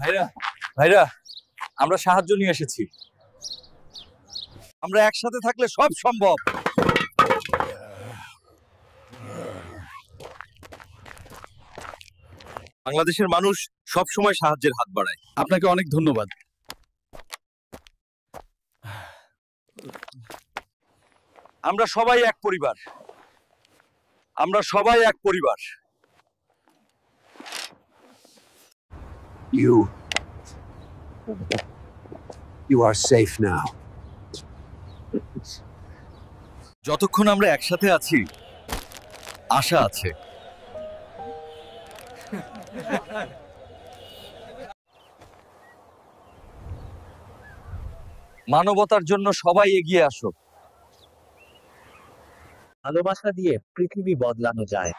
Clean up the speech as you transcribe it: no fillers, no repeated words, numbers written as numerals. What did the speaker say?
ভাইরা ভাইরা আমরা সাহায্য নিয়ে এসেছি। আমরা একসাথে থাকলে সব সম্ভব। বাংলাদেশের মানুষ সব সময় সাহায্যের হাত বাড়ায়। আপনাকে অনেক ধন্যবাদ। আমরা সবাই এক পরিবার। আমরা সবাই এক পরিবার। You are safe now. যতক্ষণ আমরা একসাথে আছি আশা আছে। মানবতার জন্য সবাই এগিয়ে আসো। ভালোবাসা দিয়ে পৃথিবী বদলানো যায়।